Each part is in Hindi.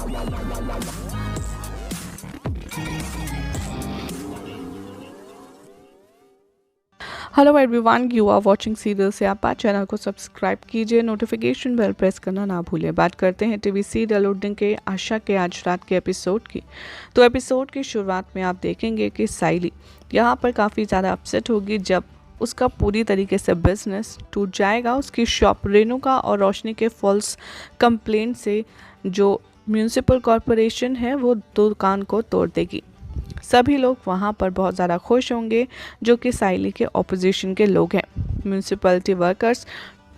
Hello everyone, you are watching serial से आप चैनल को सब्सक्राइब कीजिए, नोटिफिकेशन बेल प्रेस करना ना भूलें। बात करते हैं टीवी सीरियल उड्डीन के आशा के आज रात के एपिसोड की। तो एपिसोड की शुरुआत में आप देखेंगे कि साइली यहाँ पर काफ़ी ज़्यादा अपसेट होगी जब उसका पूरी तरीके से बिजनेस टूट जाएगा। उसकी शॉप रेणुका और रोशनी के फॉल्स कंप्लेंट से जो म्यूनिसिपल कॉरपोरेशन है वो दुकान को तोड़ देगी। सभी लोग वहाँ पर बहुत ज़्यादा खुश होंगे जो कि साइली के ऑपोजिशन के लोग हैं। म्यूनिसिपैलिटी वर्कर्स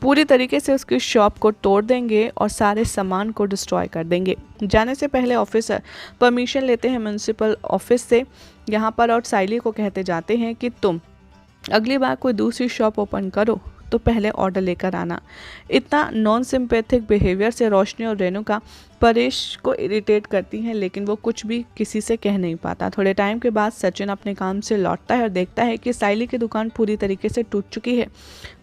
पूरी तरीके से उसकी शॉप को तोड़ देंगे और सारे सामान को डिस्ट्रॉय कर देंगे। जाने से पहले ऑफिसर परमिशन लेते हैं म्यूनिसिपल ऑफिस से यहाँ पर और साइली को कहते जाते हैं कि तुम अगली बार कोई दूसरी शॉप ओपन करो तो पहले ऑर्डर लेकर आना। इतना नॉन सिंपैथिक बिहेवियर से रोशनी और रेणुका परेश को इरिटेट करती हैं, लेकिन वो कुछ भी किसी से कह नहीं पाता। थोड़े टाइम के बाद सचिन अपने काम से लौटता है और देखता है कि साइली की दुकान पूरी तरीके से टूट चुकी है।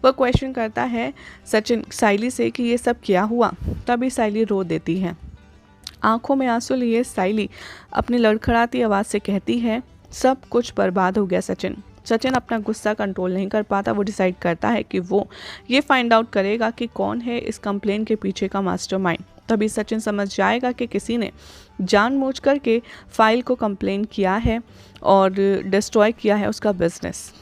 वह क्वेश्चन करता है सचिन साइली से कि ये सब क्या हुआ। तभी साइली रो देती है। आंखों में आंसू लिए साइली अपनी लड़खड़ाती आवाज़ से कहती है सब कुछ बर्बाद हो गया सचिन। सचिन अपना गुस्सा कंट्रोल नहीं कर पाता। वो डिसाइड करता है कि वो ये फाइंड आउट करेगा कि कौन है इस कंप्लेन के पीछे का मास्टरमाइंड। तभी सचिन समझ जाएगा कि किसी ने जानबूझकर के फाइल को कंप्लेन किया है और डिस्ट्रॉय किया है उसका बिजनेस।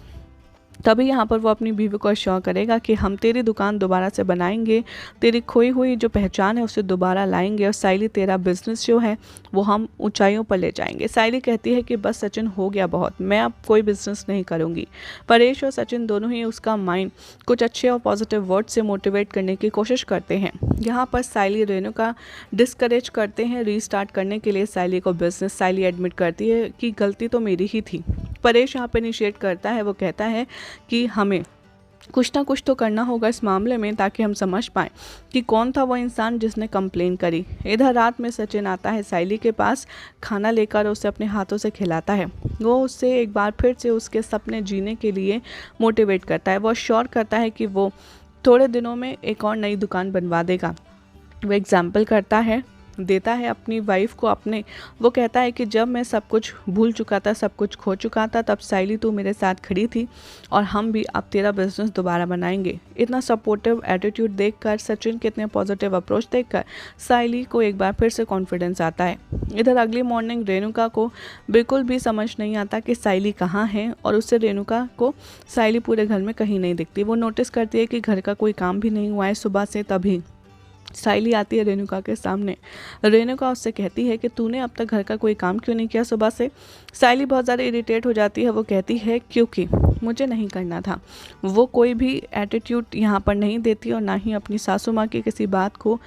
तभी यहाँ पर वो अपनी बीवी को अश्योर करेगा कि हम तेरी दुकान दोबारा से बनाएंगे, तेरी खोई हुई जो पहचान है उसे दोबारा लाएंगे और साइली तेरा बिजनेस जो है वो हम ऊंचाइयों पर ले जाएंगे। साइली कहती है कि बस सचिन हो गया बहुत, मैं अब कोई बिजनेस नहीं करूँगी। परेश और सचिन दोनों ही उसका माइंड कुछ अच्छे और पॉजिटिव वर्ड से मोटिवेट करने की कोशिश करते हैं। यहाँ पर साइली रेणुका डिस्करेज करते हैं रीस्टार्ट करने के लिए साइली को बिजनेस। साइली एडमिट करती है कि गलती तो मेरी ही थी। परेश यहाँ पे इनिशिएट करता है। वो कहता है कि हमें कुछ ना कुछ तो करना होगा इस मामले में ताकि हम समझ पाएं कि कौन था वो इंसान जिसने कंप्लेन करी। इधर रात में सचिन आता है साइली के पास खाना लेकर, उसे अपने हाथों से खिलाता है। वो उससे एक बार फिर से उसके सपने जीने के लिए मोटिवेट करता है। वो श्योर करता है कि वो थोड़े दिनों में एक और नई दुकान बनवा देगा। वो एग्जाम्पल देता है अपनी वाइफ को अपने। वो कहता है कि जब मैं सब कुछ भूल चुका था, सब कुछ खो चुका था, तब साइली तू मेरे साथ खड़ी थी और हम भी अब तेरा बिजनेस दोबारा बनाएंगे। इतना सपोर्टिव एटीट्यूड देखकर, सचिन के इतने पॉजिटिव अप्रोच देखकर साइली को एक बार फिर से कॉन्फिडेंस आता है। इधर अगली मॉर्निंग रेणुका को बिल्कुल भी समझ नहीं आता कि साइली कहाँ है और उससे रेणुका को साइली पूरे घर में कहीं नहीं दिखती। वो नोटिस करती है कि घर का कोई काम भी नहीं हुआ है सुबह से। तभी साइली आती है रेणुका के सामने। रेणुका उससे कहती है कि तूने अब तक घर का कोई काम क्यों नहीं किया सुबह से। साइली बहुत ज़्यादा इरिटेट हो जाती है। वो कहती है क्योंकि मुझे नहीं करना था। वो कोई भी एटीट्यूड यहाँ पर नहीं देती और ना ही अपनी सासू माँ की किसी बात को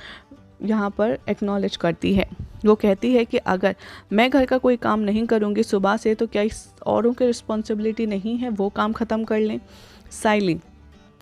यहाँ पर एक्नॉलेज करती है। वो कहती है कि अगर मैं घर का कोई काम नहीं करूँगी सुबह से तो क्या इस औरों की रिस्पॉन्सिबिलिटी नहीं है वो काम ख़त्म कर लें। साइली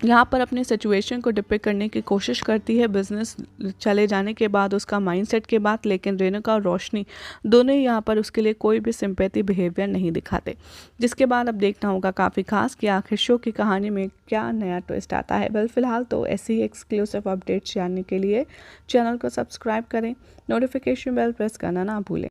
यहाँ पर अपने सिचुएशन को डिपिक्ट करने की कोशिश करती है बिजनेस चले जाने के बाद, उसका माइंडसेट के बाद, लेकिन रेणुका और रोशनी दोनों ही यहाँ पर उसके लिए कोई भी सिंपैथी बिहेवियर नहीं दिखाते। जिसके बाद अब देखना होगा काफ़ी खास कि आखिर शो की कहानी में क्या नया ट्विस्ट आता है। वेल फिलहाल तो ऐसी ही एक्सक्लूसिव अपडेट्स जानने के लिए चैनल को सब्सक्राइब करें, नोटिफिकेशन बेल प्रेस करना ना भूलें।